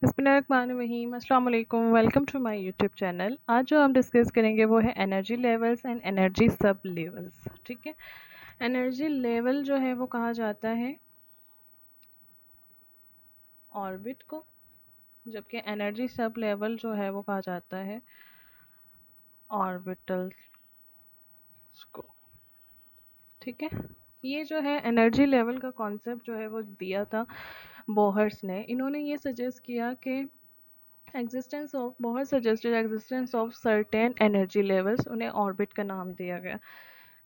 बिस्मिल्लाहिर्रहमानिर्रहीम, अस्सलाम वालेकुम। Welcome to my YouTube channel. आज जो हम डिस्कस करेंगे वो है energy levels and energy sublevels. ठीक है, एनर्जी लेवल जो है वो कहा जाता है ऑर्बिट को, जबकि एनर्जी सब लेवल जो है वो कहा जाता है ऑर्बिटल्स को। ठीक है, ये जो है एनर्जी लेवल का कॉन्सेप्ट जो है वो दिया था बोहर्स ने। इन्होंने ये सजेस्ट किया कि बहुत suggested existence of certain energy levels, उन्हें ऑर्बिट का नाम दिया गया।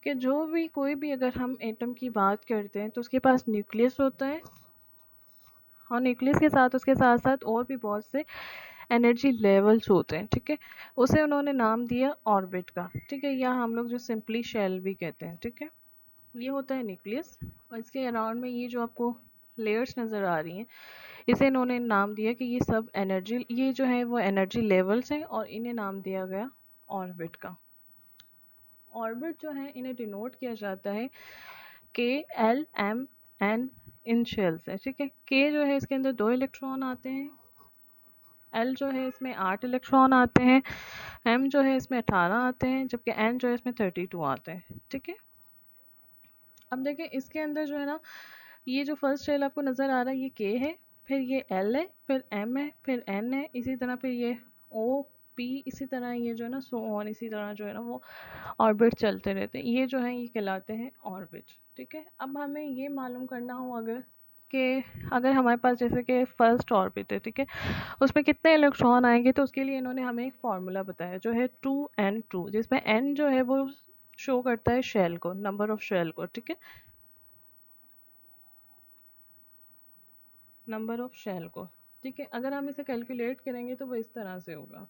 कि जो भी कोई भी अगर हम एटम की बात करते हैं तो उसके पास न्यूक्लियस होता है, और न्यूक्लियस के साथ उसके साथ साथ और भी बहुत से एनर्जी लेवल्स होते हैं। ठीक है, उसे उन्होंने नाम दिया ऑर्बिट का। ठीक है, या हम लोग जो सिंपली शेल भी कहते हैं। ठीक है, ये होता है न्यूक्लियस, और इसके अराउंड में ये जो आपको लेयर्स नज़र आ रही हैं, इसे इन्होंने नाम दिया कि ये सब एनर्जी, ये जो है वो एनर्जी लेवल्स हैं, और इन्हें नाम दिया गया ऑर्बिट का। ऑर्बिट जो है इन्हें डिनोट किया जाता है KLMN इन शेल से। ठीक है, के जो है इसके अंदर 2 इलेक्ट्रॉन आते हैं, एल जो है इसमें 8 इलेक्ट्रॉन आते हैं, एम जो है इसमें 18 आते हैं, जबकि एन जो है इसमें 32 आते हैं। ठीक है, अब देखें इसके अंदर जो है ना, ये जो फर्स्ट शेल आपको नज़र आ रहा है ये के है, फिर ये एल है, फिर एम है, फिर एन है, इसी तरह फिर ये ओ पी, इसी तरह ये जो है ना सो ऑन, इसी तरह जो है ना वो ऑर्बिट चलते रहते हैं। ये जो है ये कहलाते हैं ऑर्बिट। ठीक है, अब हमें ये मालूम करना हो अगर हमारे पास जैसे कि फर्स्ट ऑर्बिट है, ठीक है, उसमें कितने इलेक्ट्रॉन आएंगे, तो उसके लिए इन्होंने हमें एक फार्मूला बताया जो है 2n2, जिसमें n जो है वो शो करता है शेल को, नंबर ऑफ शेल को। ठीक है, नंबर ऑफ शेल को। ठीक है, अगर हम इसे कैलकुलेट करेंगे तो वो इस तरह से होगा।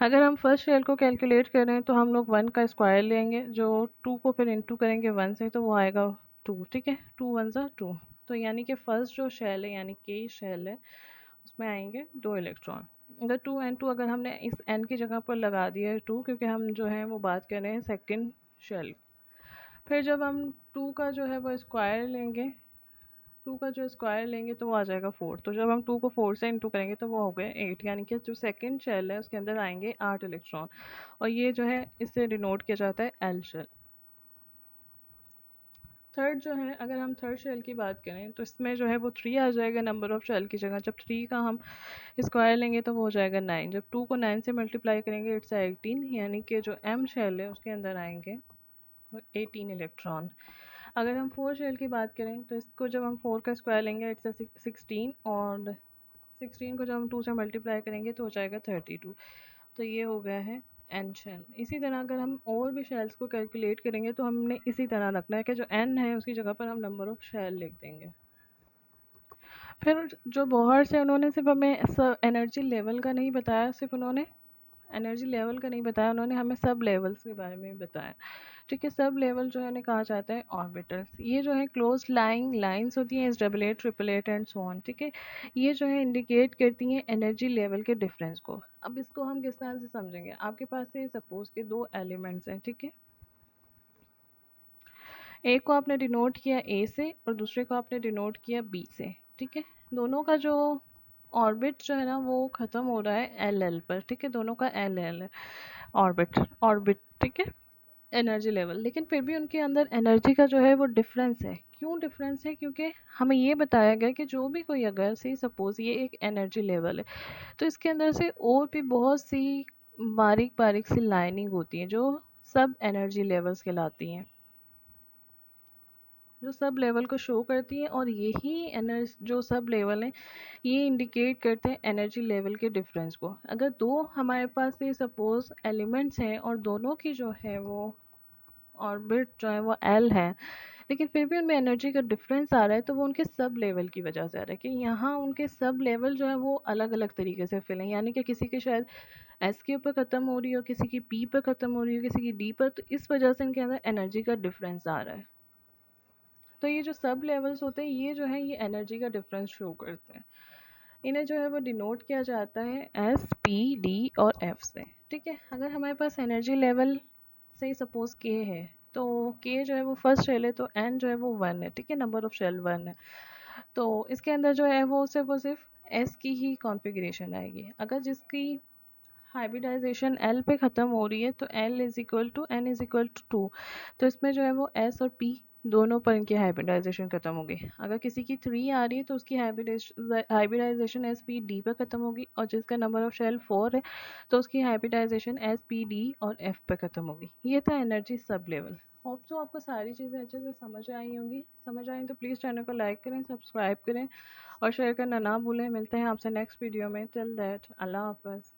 अगर हम फर्स्ट शेल को कैलकुलेट करें तो हम लोग 1 का स्क्वायर लेंगे, जो 2 को फिर इंटू करेंगे 1 से, तो वो आएगा 2। ठीक है, 2 1 ज़ा 2, तो यानी कि फर्स्ट जो शेल है यानी के शेल है उसमें आएंगे 2 इलेक्ट्रॉन। अगर 2n2 अगर हमने इस n की जगह पर लगा दिया है 2, क्योंकि हम जो है वो बात कर रहे हैं सेकेंड शेल। फिर जब हम 2 का जो है वो स्क्वायर लेंगे, 2 का जो स्क्वायर लेंगे तो वो आ जाएगा 4। तो जब हम 2 को 4 से इंटू करेंगे तो वो हो गए 8, यानी कि जो सेकंड शेल है उसके अंदर आएंगे 8 इलेक्ट्रॉन, और ये जो है इससे डिनोट किया जाता है एल शेल। थर्ड जो है, अगर हम थर्ड शेल की बात करें तो इसमें जो है वो 3 आ जाएगा नंबर ऑफ शेल की जगह। जब 3 का हम स्क्वायर लेंगे तो वो हो जाएगा 9। जब 2 को 9 से मल्टीप्लाई करेंगे इट्स 18, यानी कि जो एम शेल है उसके अंदर आएंगे 18 इलेक्ट्रॉन। अगर हम 4 शेल की बात करें तो इसको जब हम 4 का स्क्वायर लेंगे इट्स 16, और 16 को जब हम 2 से मल्टीप्लाई करेंगे तो हो जाएगा 32। तो ये हो गया है एन शेल। इसी तरह अगर हम और भी शेल्स को कैलकुलेट करेंगे तो हमने इसी तरह रखना है कि जो एन है उसकी जगह पर हम नंबर ऑफ शेल लिख देंगे। फिर जो बोहर से उन्होंने सिर्फ हमें एनर्जी लेवल का नहीं बताया, सिर्फ उन्होंने एनर्जी लेवल का नहीं बताया, उन्होंने हमें सब लेवल्स के बारे में बताया। ठीक है, सब लेवल जो है उन्हें कहा जाता है ऑर्बिटल्स। ये जो है क्लोज लाइंग लाइंस होती हैं, इस double eight triple eight and so on. ठीक है, ये जो है इंडिकेट करती हैं एनर्जी लेवल के डिफरेंस को। अब इसको हम किस तरह से समझेंगे, आपके पास से सपोज के 2 एलिमेंट्स हैं। ठीक है, एक को आपने डिनोट किया ए से और दूसरे को आपने डिनोट किया बी से। ठीक है, दोनों का जो ऑर्बिट जो है ना वो ख़त्म हो रहा है एल एल पर। ठीक है, दोनों का एल एल है ऑर्बिट ऑर्बिट। ठीक है, एनर्जी लेवल, लेकिन फिर भी उनके अंदर एनर्जी का जो है वो डिफरेंस है। क्यों डिफरेंस है? क्योंकि हमें ये बताया गया कि जो भी कोई, अगर से सपोज ये एक एनर्जी लेवल है तो इसके अंदर से और भी बहुत सी बारीक बारीक सी लाइनिंग होती हैं जो सब एनर्जी लेवल्स कहलाती हैं, जो सब लेवल को शो करती हैं। और यही एनर्जी जो सब लेवल हैं ये इंडिकेट करते हैं एनर्जी लेवल के डिफरेंस को। अगर दो हमारे पास से सपोज एलिमेंट्स हैं और दोनों की जो है वो ऑर्बिट जो है वो एल है, लेकिन फिर भी उनमें एनर्जी का डिफरेंस आ रहा है, तो वो उनके सब लेवल की वजह से आ रहा है कि यहाँ उनके सब लेवल जो है वो अलग अलग तरीके से फिल हैं। यानी कि किसी के शायद एस के ऊपर ख़त्म हो रही हो, किसी की पी पर ख़त्म हो रही हो, किसी की डी पर, तो इस वजह से इनके अंदर एनर्जी का डिफरेंस आ रहा है। तो ये जो सब लेवल्स होते हैं ये जो है ये एनर्जी का डिफरेंस शो करते हैं। इन्हें जो है वो डिनोट किया जाता है एस पी डी और एफ से। ठीक है, अगर हमारे पास एनर्जी लेवल से सपोज के है, तो के जो है वो फर्स्ट शेल है तो एन जो है वो 1 है। ठीक है, नंबर ऑफ शेल 1 है। तो इसके अंदर जो है वो सिर्फ एस की ही कॉन्फ़िगरेशन आएगी। अगर जिसकी हाइब्रिडाइजेशन एल पे ख़त्म हो रही है तो L is equal to N is equal to 2, तो इसमें जो है वो एस और पी दोनों पर इनकी हाइब्रिडाइजेशन ख़त्म होगी। अगर किसी की 3 आ रही है तो उसकी हाइब्रिडाइजेशन एस पी डी पे ख़त्म होगी, और जिसका नंबर ऑफ शेल 4 है तो उसकी हाइब्रिडाइजेशन एस पी डी और एफ पे ख़त्म होगी। ये था एनर्जी सब लेवल। होप तो आपको सारी चीज़ें अच्छे से समझ आई होंगी। समझ आई तो प्लीज़ चैनल को लाइक करें, सब्सक्राइब करें और शेयर करना ना भूलें। मिलते हैं आपसे नेक्स्ट वीडियो में। टिल दैट अल्लाह हाफ़िज़।